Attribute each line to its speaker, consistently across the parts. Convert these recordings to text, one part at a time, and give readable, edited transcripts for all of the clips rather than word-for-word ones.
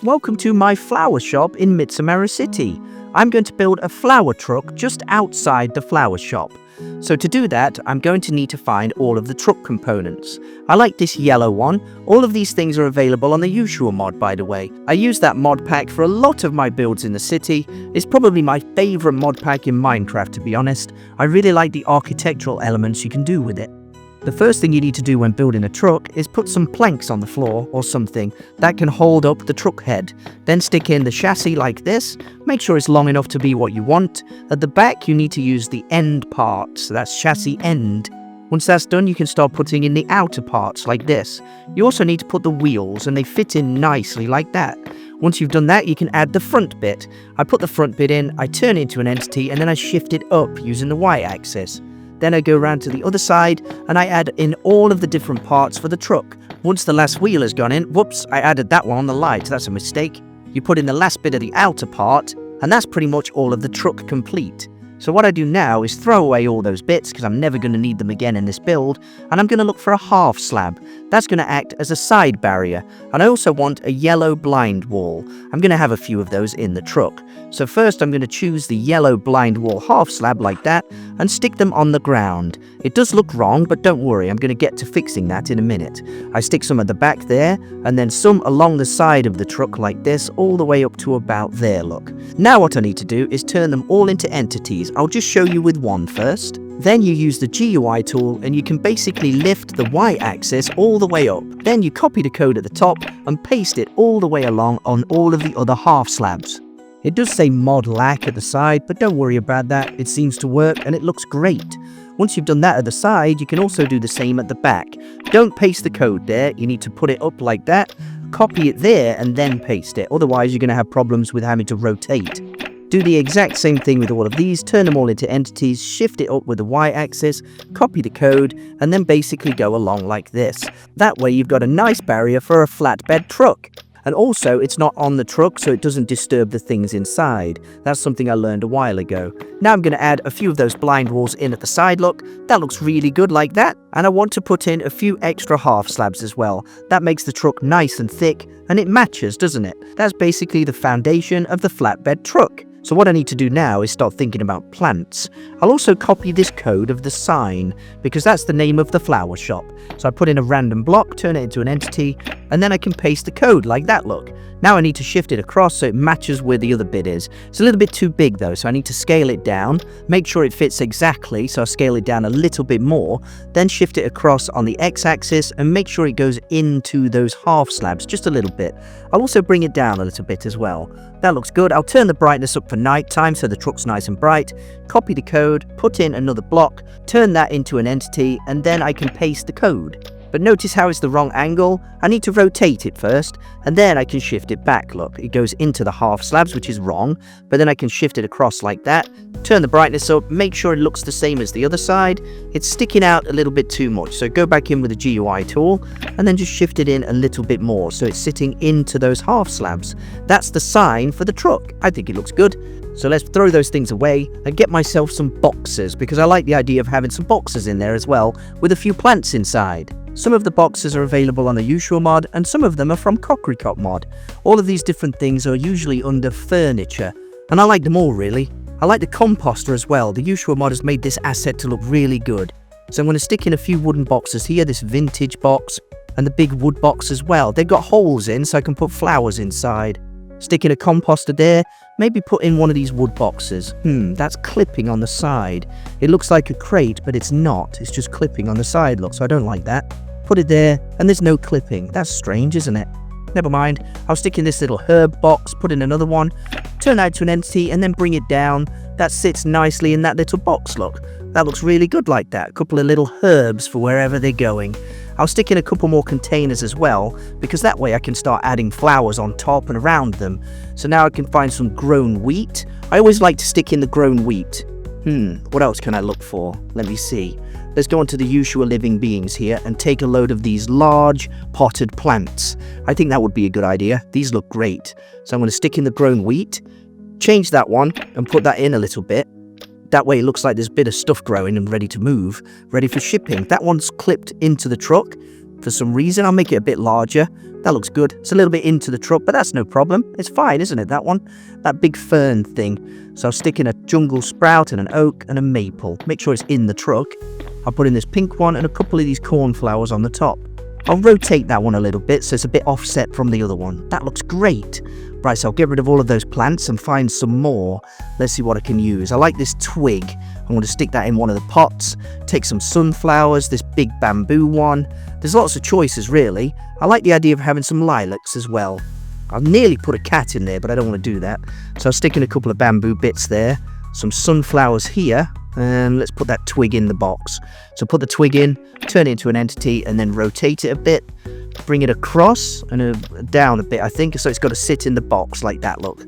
Speaker 1: welcome to my flower shop in Mitsumaru City. I'm going to build a flower truck just outside the flower shop. So to do that, I'm going to need to find all of the truck components. I like this yellow one. All of these things are available on the Yuushya Mod, by the way. I use that mod pack for a lot of my builds in the city. It's probably my favorite mod pack in Minecraft, to be honest. I really like the architectural elements you can do with it. The first thing you need to do when building a truck is put some planks on the floor or something that can hold up the truck head. Then stick in the chassis like this. Make sure it's long enough to be what you want. At the back you need to use the end part, so that's chassis end. Once that's done, you can start putting in the outer parts like this. You also need to put the wheels and they fit in nicely like that. Once you've done that, you can add the front bit. I put the front bit in, I turn it into an entity, and then I shift it up using the y-axis. Then I go around to the other side and I add in all of the different parts for the truck. Once the last wheel has gone in, whoops, I added that one on the light, that's a mistake. You put in the last bit of the outer part and that's pretty much all of the truck complete. So what I do now is throw away all those bits because I'm never going to need them again in this build, and I'm going to look for a half slab. That's going to act as a side barrier, and I also want a yellow blind wall. I'm going to have a few of those in the truck. So first I'm going to choose the yellow blind wall half slab like that and stick them on the ground. It does look wrong, but don't worry, I'm going to get to fixing that in a minute. I stick some at the back there and then some along the side of the truck like this all the way up to about there, look. Now what I need to do is turn them all into entities. I'll just show you with one first. Then you use the GUI tool and you can basically lift the y-axis all the way up. Then you copy the code at the top and paste it all the way along on all of the other half slabs. It does say mod lack at the side, but don't worry about that. It seems to work and it looks great. Once you've done that at the side, you can also do the same at the back. Don't paste the code there. You need to put it up like that, copy it there and then paste it. Otherwise, you're going to have problems with having to rotate. Do the exact same thing with all of these, turn them all into entities, shift it up with the y-axis, copy the code, and then basically go along like this. That way you've got a nice barrier for a flatbed truck. And also, it's not on the truck, so it doesn't disturb the things inside. That's something I learned a while ago. Now I'm going to add a few of those blind walls in at the side, look. That looks really good like that. And I want to put in a few extra half slabs as well. That makes the truck nice and thick, and it matches, doesn't it? That's basically the foundation of the flatbed truck. So what I need to do now is start thinking about plants. I'll also copy this code of the sign, because that's the name of the flower shop. So I put in a random block, turn it into an entity, and then I can paste the code like that, look. Now I need to shift it across so it matches where the other bit is. It's a little bit too big though, so I need to scale it down, make sure it fits exactly, so I scale it down a little bit more, then shift it across on the x-axis and make sure it goes into those half slabs just a little bit. I'll also bring it down a little bit as well. That looks good. I'll turn the brightness up for night time so the truck's nice and bright, copy the code, put in another block, turn that into an entity, and then I can paste the code. But notice how it's the wrong angle. I need to rotate it first, and then I can shift it back, look. It goes into the half slabs, which is wrong, but then I can shift it across like that, turn the brightness up, make sure it looks the same as the other side. It's sticking out a little bit too much, so go back in with the GUI tool, and then just shift it in a little bit more, so it's sitting into those half slabs. That's the sign for the truck. I think it looks good. So let's throw those things away and get myself some boxes, because I like the idea of having some boxes in there as well, with a few plants inside. Some of the boxes are available on the Yuushya Mod, and some of them are from Cockricot Mod. All of these different things are usually under furniture, and I like them all really. I like the composter as well. The Yuushya Mod has made this asset to look really good. So I'm going to stick in a few wooden boxes here, this vintage box, and the big wood box as well. They've got holes in so I can put flowers inside. Stick in a composter there, maybe put in one of these wood boxes. That's clipping on the side. It looks like a crate, but it's not. It's just clipping on the side, look, so I don't like that. Put it there, and there's no clipping. That's strange, isn't it? Never mind. I'll stick in this little herb box, put in another one, turn that to an entity, and then bring it down. That sits nicely in that little box, look. That looks really good like that. A couple of little herbs for wherever they're going. I'll stick in a couple more containers as well, because that way I can start adding flowers on top and around them. So now I can find some grown wheat. I always like to stick in the grown wheat. What else can I look for? Let me see. Let's go onto the usual living beings here and take a load of these large potted plants. I think that would be a good idea. These look great. So I'm going to stick in the grown wheat, change that one and put that in a little bit. That way it looks like there's a bit of stuff growing and ready to move, ready for shipping. That one's clipped into the truck. for some reason. I'll make it a bit larger. That looks good. It's a little bit into the truck, but that's no problem. It's fine, isn't it, that one? That big fern thing. So I'll stick in a jungle sprout and an oak and a maple. Make sure it's in the truck. I'll put in this pink one and a couple of these cornflowers on the top. I'll rotate that one a little bit so it's a bit offset from the other one. That looks great. Right, so I'll get rid of all of those plants and find some more. Let's see what I can use. I like this twig. I'm going to stick that in one of the pots. Take some sunflowers, this big bamboo one. There's lots of choices, really. I like the idea of having some lilacs as well. I'll nearly put a cat in there, but I don't want to do that. So I'll stick in a couple of bamboo bits there. Some sunflowers here. And let's put that twig in the box. So put the twig in, turn it into an entity, and then rotate it a bit. Bring it across and down a bit, I think, so it's got to sit in the box like that, look.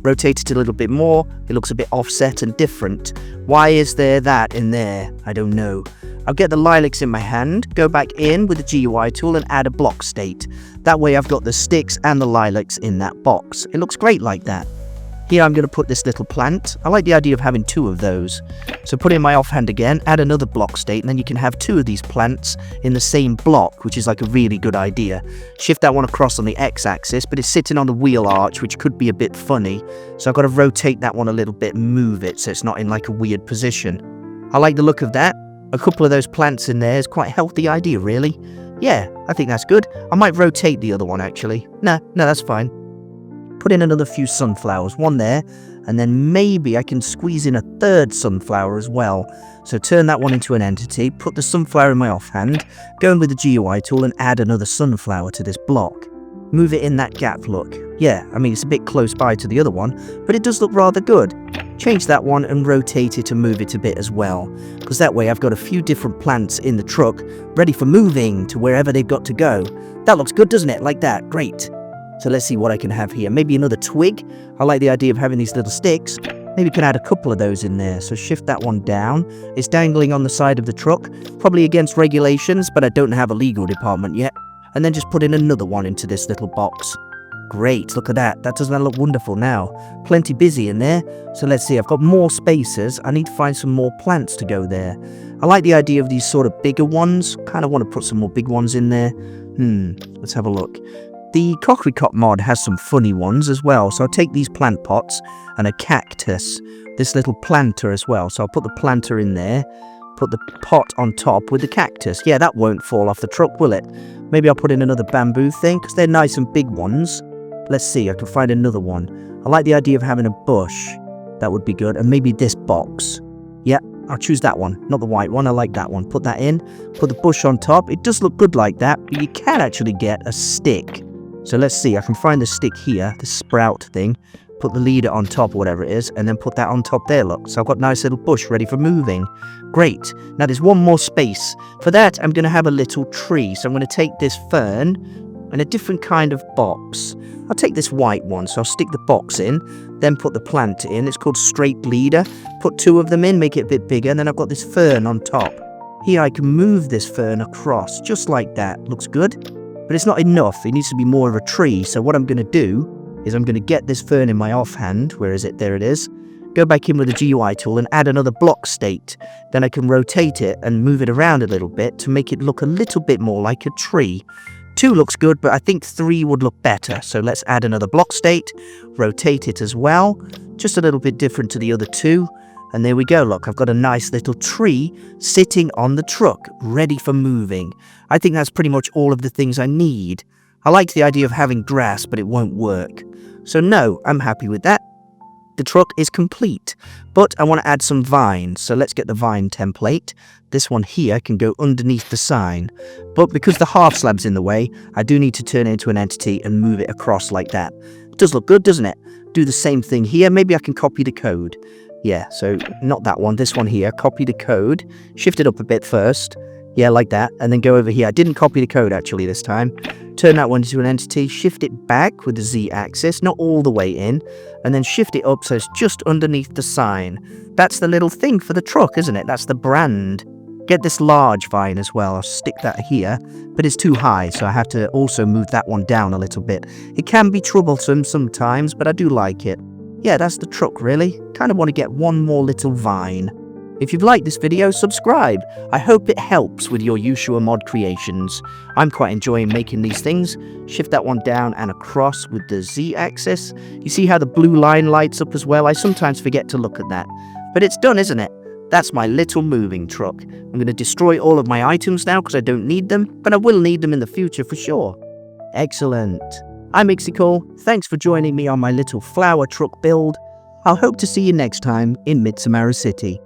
Speaker 1: Rotate it a little bit more. It looks a bit offset and different. Why is there that in there? I don't know. I'll get the lilacs in my hand, go back in with the GUI tool and add a block state. That way I've got the sticks and the lilacs in that box. It looks great like that. Here I'm going to put this little plant. I like the idea of having two of those. So put in my offhand again, add another block state, and then you can have two of these plants in the same block, which is like a really good idea. Shift that one across on the x-axis, but it's sitting on the wheel arch, which could be a bit funny. So I've got to rotate that one a little bit and move it so it's not in like a weird position. I like the look of that. A couple of those plants in there is quite a healthy idea, really. Yeah, I think that's good. I might rotate the other one, actually. No, that's fine. Put in another few sunflowers, one there, and then maybe I can squeeze in a third sunflower as well. So turn that one into an entity, put the sunflower in my offhand, go in with the GUI tool and add another sunflower to this block. Move it in that gap, look. Yeah, I mean, it's a bit close by to the other one, but it does look rather good. Change that one and rotate it and move it a bit as well, because that way I've got a few different plants in the truck ready for moving to wherever they've got to go. That looks good, doesn't it? Like that. Great. So let's see what I can have here. Maybe another twig. I like the idea of having these little sticks. Maybe we can add a couple of those in there. So shift that one down. It's dangling on the side of the truck. Probably against regulations, but I don't have a legal department yet. And then just put in another one into this little box. Great, look at that. Doesn't that look wonderful now? Plenty busy in there. So let's see, I've got more spaces. I need to find some more plants to go there. I like the idea of these sort of bigger ones. Kind of want to put some more big ones in there. Let's have a look. The Yuushya mod has some funny ones as well, so I'll take these plant pots and a cactus, this little planter as well. So I'll put the planter in there, put the pot on top with the cactus. Yeah, that won't fall off the truck, will it? Maybe I'll put in another bamboo thing, because they're nice and big ones. Let's see, I can find another one. I like the idea of having a bush. That would be good, and maybe this box. Yeah, I'll choose that one, not the white one. I like that one. Put that in, put the bush on top. It does look good like that, but you can actually get a stick. So let's see, I can find the stick here, the sprout thing, put the leader on top or whatever it is, and then put that on top there, look. So I've got a nice little bush ready for moving. Great. Now there's one more space. For that, I'm going to have a little tree. So I'm going to take this fern and a different kind of box. I'll take this white one, so I'll stick the box in, then put the plant in. It's called straight leader. Put two of them in, make it a bit bigger, and then I've got this fern on top. Here I can move this fern across, just like that. Looks good. But it's not enough. It needs to be more of a tree. So what I'm going to do is I'm going to get this fern in my offhand. Where is it? There it is. Go back in with the GUI tool and add another block state. Then I can rotate it and move it around a little bit to make it look a little bit more like a tree. 2 looks good, but I think 3 would look better. So let's add another block state, rotate it as well. Just a little bit different to the other 2. And there we go, look, I've got a nice little tree sitting on the truck, ready for moving. I think that's pretty much all of the things I need. I like the idea of having grass, but it won't work. So no, I'm happy with that. The truck is complete, but I want to add some vines. So let's get the vine template. This one here can go underneath the sign. But because the half slab's in the way, I do need to turn it into an entity and move it across like that. It does look good, doesn't it? Do the same thing here. Maybe I can copy the code. Yeah, so not that one, this one here. Copy the code, shift it up a bit first. Yeah, like that. And then go over here. I didn't copy the code actually this time. Turn that one into an entity, shift it back with the Z-axis, not all the way in, and then shift it up so it's just underneath the sign. That's the little thing for the truck, isn't it? That's the brand. Get this large vine as well. I'll stick that here, but it's too high, so I have to also move that one down a little bit. It can be troublesome sometimes, but I do like it. Yeah, that's the truck, really. Kind of want to get one more little vine. If you've liked this video, subscribe. I hope it helps with your Yuushya Mod creations. I'm quite enjoying making these things. Shift that one down and across with the Z-axis. You see how the blue line lights up as well? I sometimes forget to look at that. But it's done, isn't it? That's my little moving truck. I'm going to destroy all of my items now because I don't need them, but I will need them in the future for sure. Excellent. I'm whimsical. Thanks for joining me on my little flower truck build. I'll hope to see you next time in Mitsumaru City.